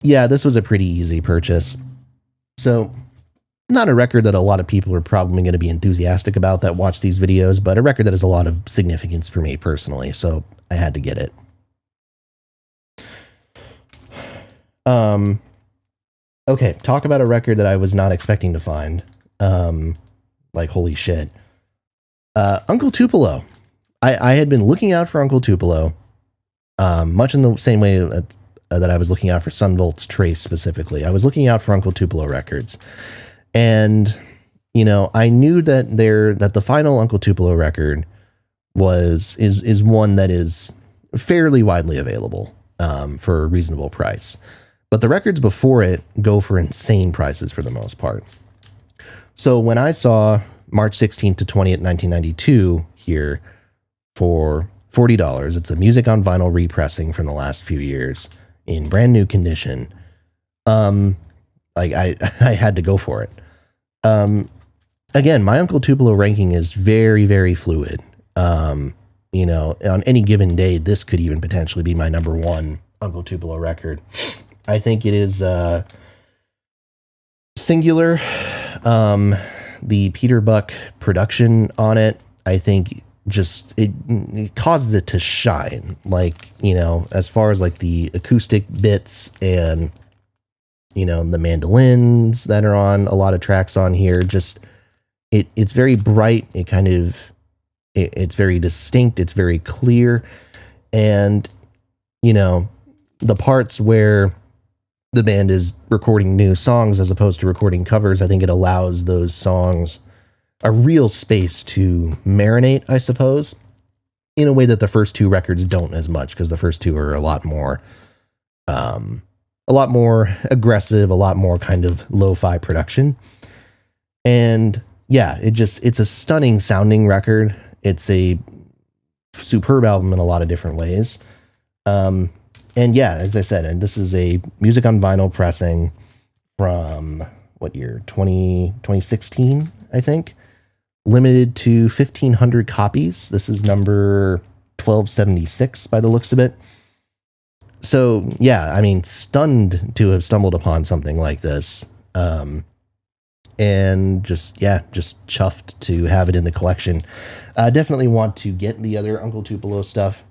yeah, this was a pretty easy purchase. So not a record that a lot of people are probably going to be enthusiastic about that watch these videos, but a record that has a lot of significance for me personally. So I had to get it. Okay, talk about a record that I was not expecting to find. Like, holy shit. Uncle Tupelo. I had been looking out for Uncle Tupelo, much in the same way that I was looking out for Son Volt's Trace specifically. I was looking out for Uncle Tupelo records. And, you know, I knew that the final Uncle Tupelo record is one that is fairly widely available for a reasonable price. But the records before it go for insane prices for the most part. So when I saw March 16th to 20th, 1992 here for $40, it's a music on vinyl repressing from the last few years in brand new condition. Like I had to go for it. Again, my Uncle Tupelo ranking is very, very fluid. You know, on any given day, this could even potentially be my number one Uncle Tupelo record. I think it is singular. The Peter Buck production on it, I think just it causes it to shine. Like, you know, as far as like the acoustic bits and, you know, the mandolins that are on a lot of tracks on here, just it's very bright. It's very distinct. It's very clear. And, you know, the parts where the band is recording new songs as opposed to recording covers, I think it allows those songs a real space to marinate, I suppose, in a way that the first two records don't as much, because the first two are a lot more aggressive, a lot more kind of lo-fi production. And yeah, it's a stunning sounding record. It's a superb album in a lot of different ways. And yeah, as I said, and this is a music on vinyl pressing from what year? 2016, I think. Limited to 1,500 copies. This is number 1276 by the looks of it. So yeah, I mean, stunned to have stumbled upon something like this. And just chuffed to have it in the collection. Definitely want to get the other Uncle Tupelo stuff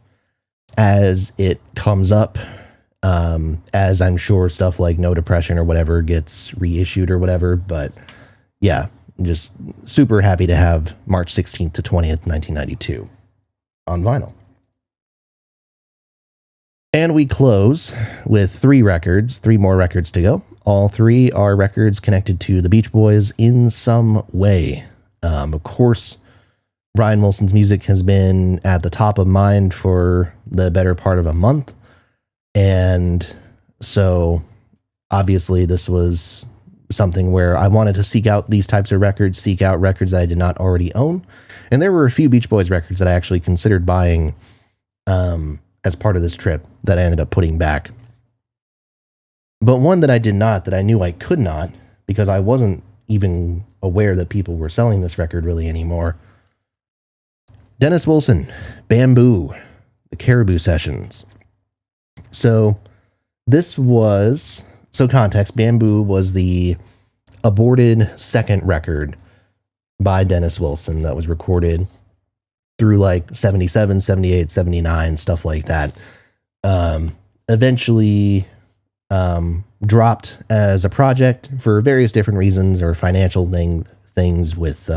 as it comes up, as I'm sure stuff like No Depression or whatever gets reissued or whatever. But yeah, just super happy to have March 16th to 20th, 1992 on vinyl. And we close with three more records to go. All three are records connected to the Beach Boys in some way. Of course, Brian Wilson's music has been at the top of mind for the better part of a month. And so obviously this was something where I wanted to seek out these types of records, seek out records that I did not already own. And there were a few Beach Boys records that I actually considered buying as part of this trip that I ended up putting back. But one that I did not, that I knew I could not, because I wasn't even aware that people were selling this record really anymore. Dennis Wilson, Bamboo, the Caribou Sessions. So context, Bamboo was the aborted second record by Dennis Wilson that was recorded through like 77, 78, 79, stuff like that. eventually dropped as a project for various different reasons or financial things with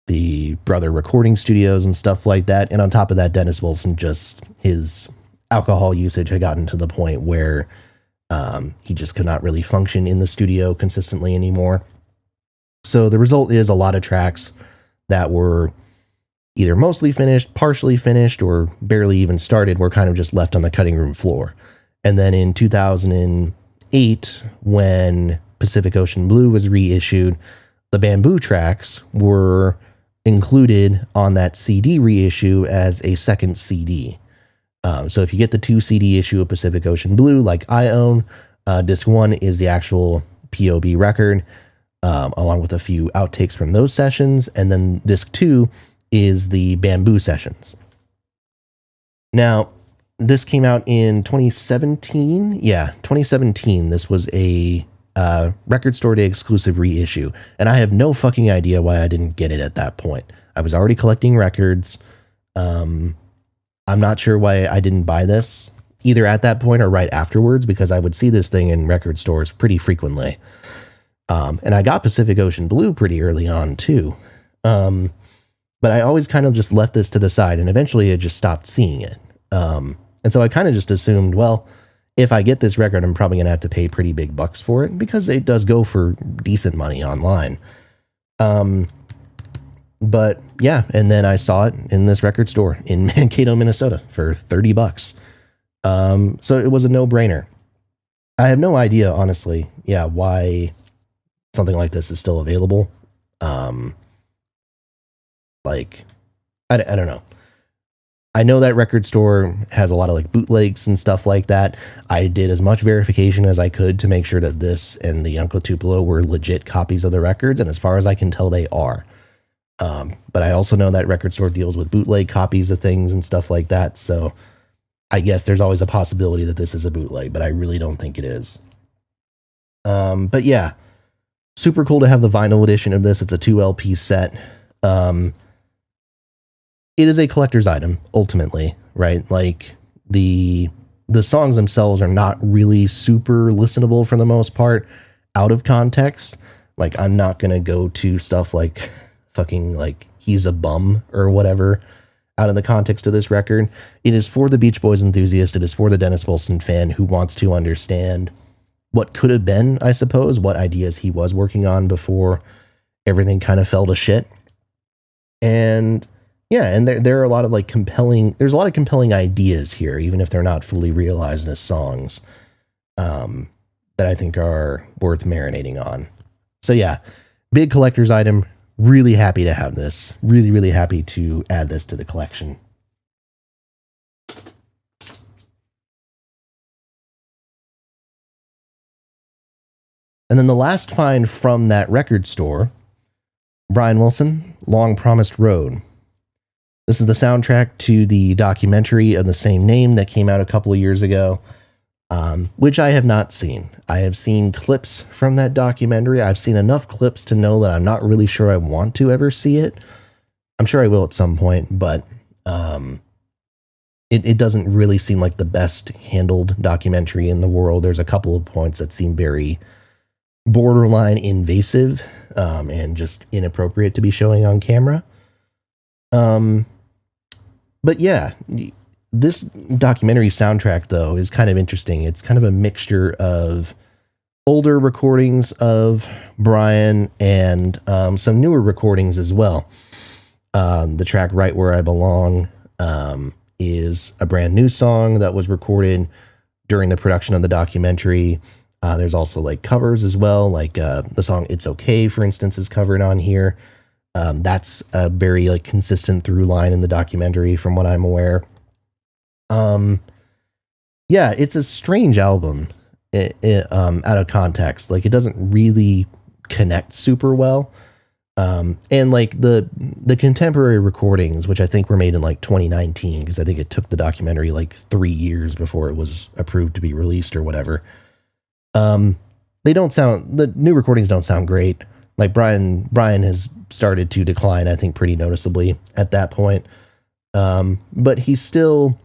the brother recording studios and stuff like that. And on top of that, Dennis Wilson, just his alcohol usage had gotten to the point where he just could not really function in the studio consistently anymore. So the result is a lot of tracks that were either mostly finished, partially finished, or barely even started were kind of just left on the cutting room floor. And then in 2008, when Pacific Ocean Blue was reissued, the Bamboo tracks were included on that CD reissue as a second CD. So if you get the 2 CD issue of Pacific Ocean Blue, like I own, disc 1 is the actual POB record, along with a few outtakes from those sessions. And then disc 2 is the Bamboo sessions. Now, this came out in 2017. Yeah, 2017. This was a Record Store Day exclusive reissue. And I have no fucking idea why I didn't get it at that point. I was already collecting records. I'm not sure why I didn't buy this either at that point or right afterwards, because I would see this thing in record stores pretty frequently. And I got Pacific Ocean Blue pretty early on too. But I always kind of just left this to the side, and eventually I just stopped seeing it. And so I kind of just assumed, well, if I get this record, I'm probably going to have to pay pretty big bucks for it, because it does go for decent money online. But yeah, and then I saw it in this record store in Mankato, Minnesota for $30. So it was a no-brainer. I have no idea, honestly, why something like this is still available. I don't know. I know that record store has a lot of like bootlegs and stuff like that. I did as much verification as I could to make sure that this and the Uncle Tupelo were legit copies of the records, and as far as I can tell, they are. But I also know that record store deals with bootleg copies of things and stuff like that, so I guess there's always a possibility that this is a bootleg, but I really don't think it is. But yeah, super cool to have the vinyl edition of this. It's a 2 LP set. It is a collector's item, ultimately, right? Like, the songs themselves are not really super listenable for the most part, out of context. Like, I'm not going to go to stuff like fucking, like, He's a Bum or whatever out of the context of this record. It is for the Beach Boys enthusiast. It is for the Dennis Wilson fan who wants to understand what could have been, I suppose, what ideas he was working on before everything kind of fell to shit. And yeah, and there are a lot of there's a lot of compelling ideas here, even if they're not fully realized as songs, that I think are worth marinating on. So yeah, big collector's item. Really happy to have this. Really, really happy to add this to the collection. And then the last find from that record store, Brian Wilson, Long Promised Road. This is the soundtrack to the documentary of the same name that came out a couple of years ago, which I have not seen. I have seen clips from that documentary. I've seen enough clips to know that I'm not really sure I want to ever see it. I'm sure I will at some point, but it doesn't really seem like the best handled documentary in the world. There's a couple of points that seem very borderline invasive and just inappropriate to be showing on camera. But yeah, this documentary soundtrack, though, is kind of interesting. It's kind of a mixture of older recordings of Brian and some newer recordings as well. The track Right Where I Belong is a brand new song that was recorded during the production of the documentary. There's also like covers as well, like the song It's Okay, for instance, is covered on here. That's a very like consistent through line in the documentary from what I'm aware. Yeah, it's a strange album out of context. Like, it doesn't really connect super well. And like the contemporary recordings, which I think were made in like 2019, because I think it took the documentary like 3 years before it was approved to be released or whatever. The new recordings don't sound great. Like Brian has started to decline, I think, pretty noticeably at that point. But he still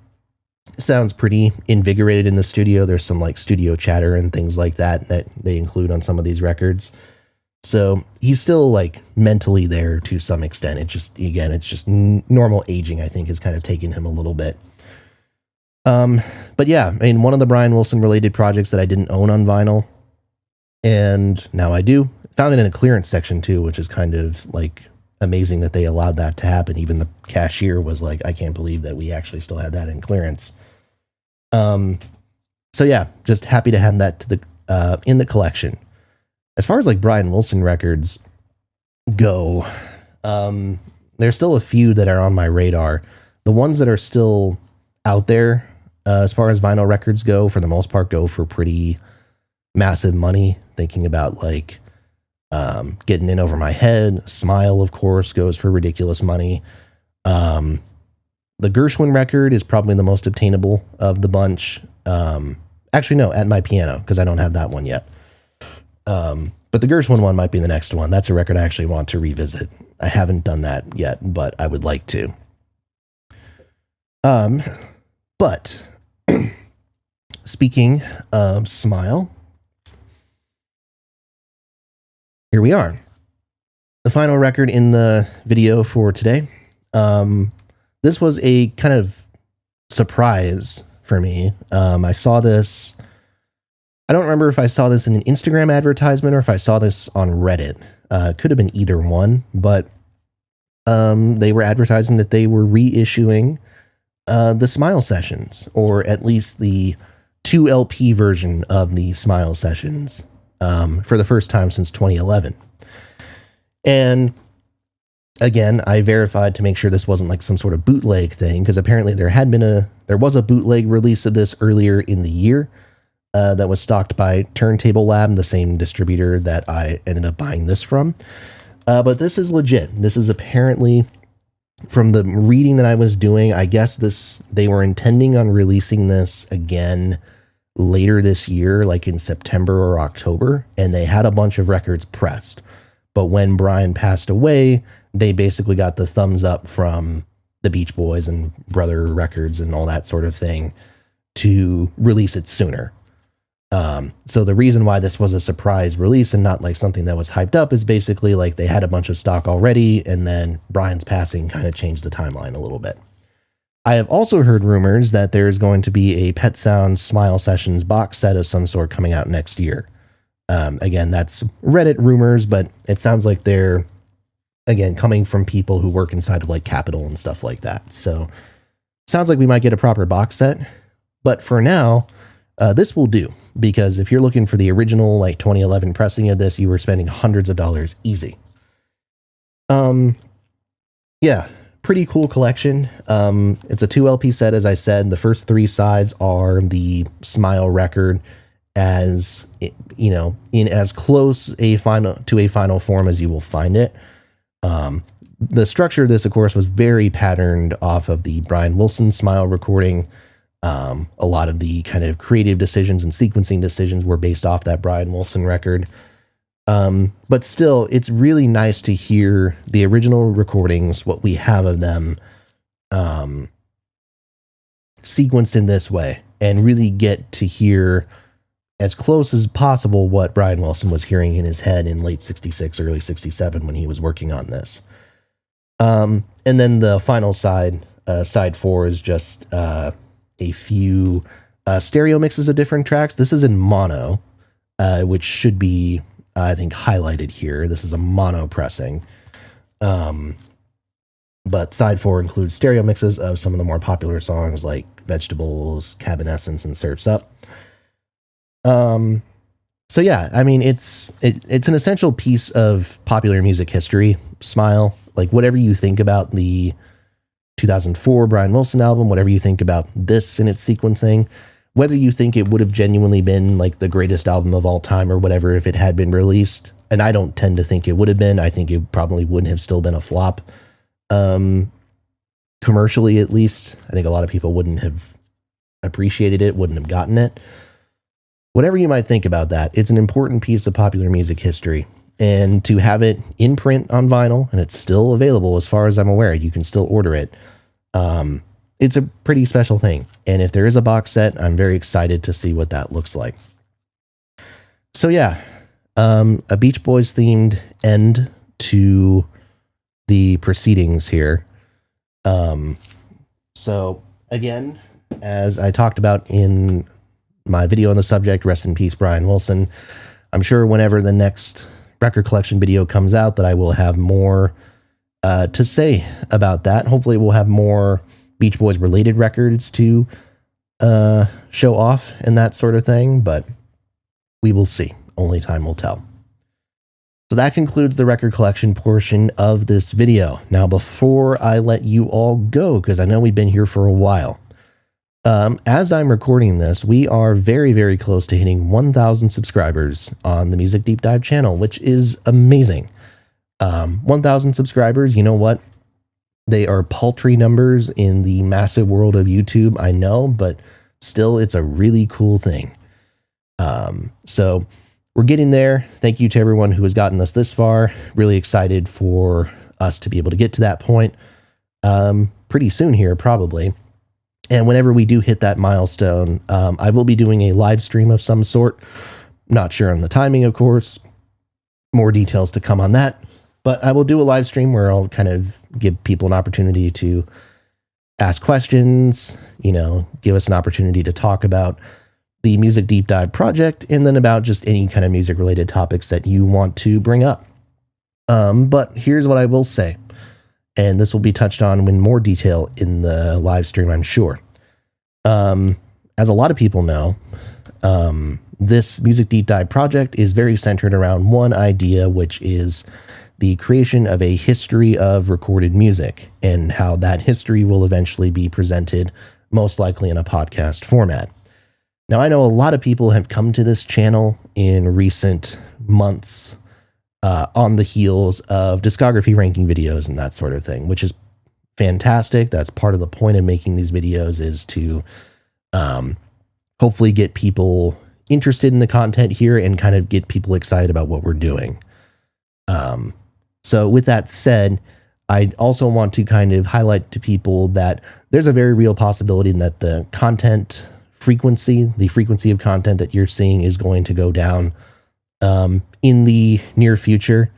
sounds pretty invigorated in the studio. There's some like studio chatter and things like that they include on some of these records. So he's still like mentally there to some extent. It's just normal aging, I think, has kind of taken him a little bit. But yeah, I mean, one of the Brian Wilson related projects that I didn't own on vinyl, and now I do, found it in a clearance section too, which is kind of like amazing that they allowed that to happen. Even the cashier was like, I can't believe that we actually still had that in clearance. So yeah, just happy to have that to the in the collection. As far as like Brian Wilson records go, there's still a few that are on my radar. The ones that are still out there, as far as vinyl records go, for the most part, go for pretty massive money. Thinking about like Getting In Over My Head, Smile, of course, goes for ridiculous money. The Gershwin record is probably the most obtainable of the bunch. Actually, no, At My Piano, because I don't have that one yet. But the Gershwin one might be the next one. That's a record I actually want to revisit. I haven't done that yet, but I would like to. But speaking of Smile, here we are. The final record in the video for today. This was a kind of surprise for me. I saw this. I don't remember if I saw this in an Instagram advertisement or if I saw this on Reddit. Could have been either one, but they were advertising that they were reissuing the Smile Sessions, or at least the 2 LP version of the Smile Sessions, for the first time since 2011. And again, I verified to make sure this wasn't like some sort of bootleg thing, because apparently there was a bootleg release of this earlier in the year that was stocked by Turntable Lab, the same distributor that I ended up buying this from. But this is legit. This is apparently, from the reading that I was doing, I guess they were intending on releasing this again later this year, like in September or October, and they had a bunch of records pressed. But when Brian passed away, they basically got the thumbs up from the Beach Boys and Brother Records and all that sort of thing to release it sooner. So the reason why this was a surprise release and not like something that was hyped up is basically like they had a bunch of stock already, and then Brian's passing kind of changed the timeline a little bit. I have also heard rumors that there's going to be a Pet Sounds Smile Sessions box set of some sort coming out next year. Again, that's Reddit rumors, but it sounds like they're, again, coming from people who work inside of like Capitol and stuff like that. So sounds like we might get a proper box set, but for now, this will do, because if you're looking for the original like 2011 pressing of this, you were spending hundreds of dollars easy. Yeah, pretty cool collection. It's a 2 LP set, as I said. The first 3 sides are the Smile record, as you know, in as close to a final form as you will find it. The structure of this, of course, was very patterned off of the Brian Wilson Smile recording. A lot of the kind of creative decisions and sequencing decisions were based off that Brian Wilson record. But still, it's really nice to hear the original recordings, what we have of them, sequenced in this way, and really get to hear as close as possible what Brian Wilson was hearing in his head in late 66, early 67 when he was working on this. And then the final side, side 4, is just a few stereo mixes of different tracks. This is in mono, which should be, I think, highlighted here. This is a mono pressing. But side 4 includes stereo mixes of some of the more popular songs like Vegetables, Cabin Essence, and Surf's Up. So yeah, I mean, it's an essential piece of popular music history, Smile. Like, whatever you think about the 2004 Brian Wilson album, whatever you think about this in its sequencing, whether you think it would have genuinely been like the greatest album of all time or whatever if it had been released, and I don't tend to think it would have been. I think it probably wouldn't have still been a flop, commercially at least. I think a lot of people wouldn't have appreciated it, wouldn't have gotten it. Whatever you might think about that, it's an important piece of popular music history. And to have it in print on vinyl, and it's still available as far as I'm aware, you can still order it. it's a pretty special thing. And if there is a box set, I'm very excited to see what that looks like. So yeah, a Beach Boys themed end to the proceedings here. So again, as I talked about in my video on the subject, rest in peace, Brian Wilson. I'm sure whenever the next record collection video comes out that I will have more to say about that. Hopefully we'll have more Beach Boys related records to show off and that sort of thing, but we will see. Only time will tell. So that concludes the record collection portion of this video. Now, before I let you all go, because I know we've been here for a while, as I'm recording this, we are very, very close to hitting 1,000 subscribers on the Music Deep Dive channel, which is amazing. 1,000 subscribers, you know what? They are paltry numbers in the massive world of YouTube, I know, but still, it's a really cool thing. So we're getting there. Thank you to everyone who has gotten us this far. Really excited for us to be able to get to that point pretty soon here, probably. And whenever we do hit that milestone, I will be doing a live stream of some sort. Not sure on the timing, of course. More details to come on that. But I will do a live stream where I'll kind of give people an opportunity to ask questions, you know, give us an opportunity to talk about the Music Deep Dive project, and then about just any kind of music related topics that you want to bring up. But here's what I will say, and this will be touched on in more detail in the live stream, I'm sure. As a lot of people know, this Music Deep Dive project is very centered around one idea, which is the creation of a history of recorded music and how that history will eventually be presented, most likely in a podcast format. Now, I know a lot of people have come to this channel in recent months on the heels of discography ranking videos and that sort of thing, which is fantastic. That's part of the point of making these videos, is to hopefully get people interested in the content here and kind of get people excited about what we're doing. So with that said, I also want to kind of highlight to people that there's a very real possibility that the content frequency, the frequency of content that you're seeing, is going to go down in the near future,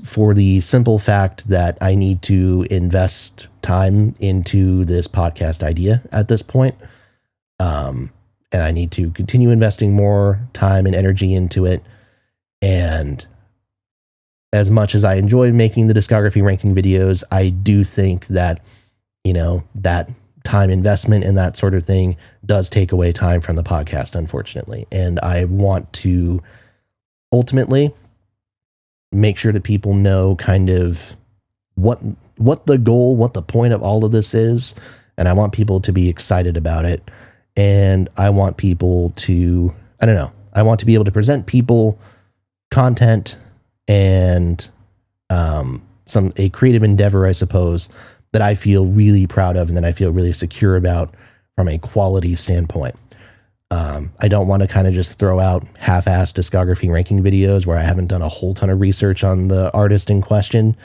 for the simple fact that I need to invest time into this podcast idea at this point. And I need to continue investing more time and energy into it. And as much as I enjoy making the discography ranking videos, I do think that, you know, that time investment and that sort of thing does take away time from the podcast, unfortunately. And I want to ultimately make sure that people know kind of what the goal, what the point of all of this is. And I want people to be excited about it. And I want people to, I don't know, I want to be able to present people content and a creative endeavor, I suppose, that I feel really proud of and that I feel really secure about from a quality standpoint. I don't want to kind of just throw out half-assed discography ranking videos where I haven't done a whole ton of research on the artist in question,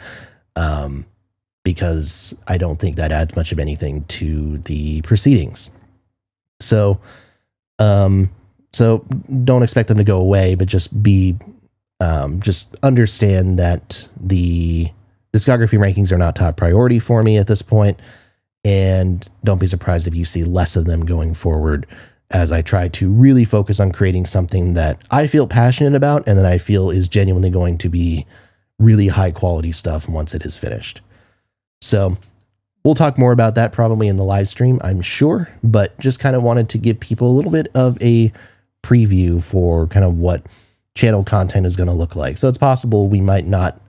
because I don't think that adds much of anything to the proceedings. So don't expect them to go away, but just understand that the discography rankings are not top priority for me at this point, and don't be surprised if you see less of them going forward, as I try to really focus on creating something that I feel passionate about and that I feel is genuinely going to be really high quality stuff once it is finished. So we'll talk more about that probably in the live stream, I'm sure, but just kind of wanted to give people a little bit of a preview for kind of what channel content is going to look like. So it's possible we might not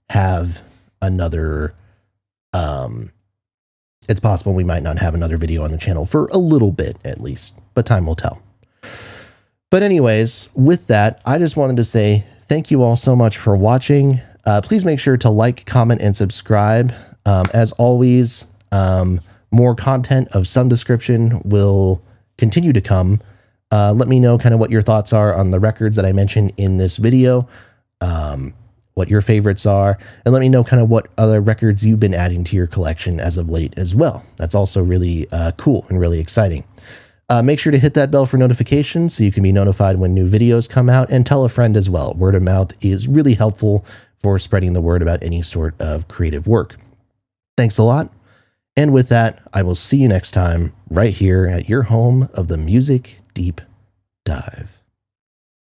have another video on the channel for a little bit at least, but time will tell. But anyways, with that, I just wanted to say thank you all so much for watching. Please make sure to like, comment, and subscribe. As always, more content of some description will continue to come. Let me know kind of what your thoughts are on the records that I mentioned in this video. what your favorites are, and let me know kind of what other records you've been adding to your collection as of late as well. That's also really cool and really exciting. Make sure to hit that bell for notifications so you can be notified when new videos come out, and tell a friend as well. Word of mouth is really helpful for spreading the word about any sort of creative work. Thanks a lot. And with that, I will see you next time right here at your home of the Music Deep Dive.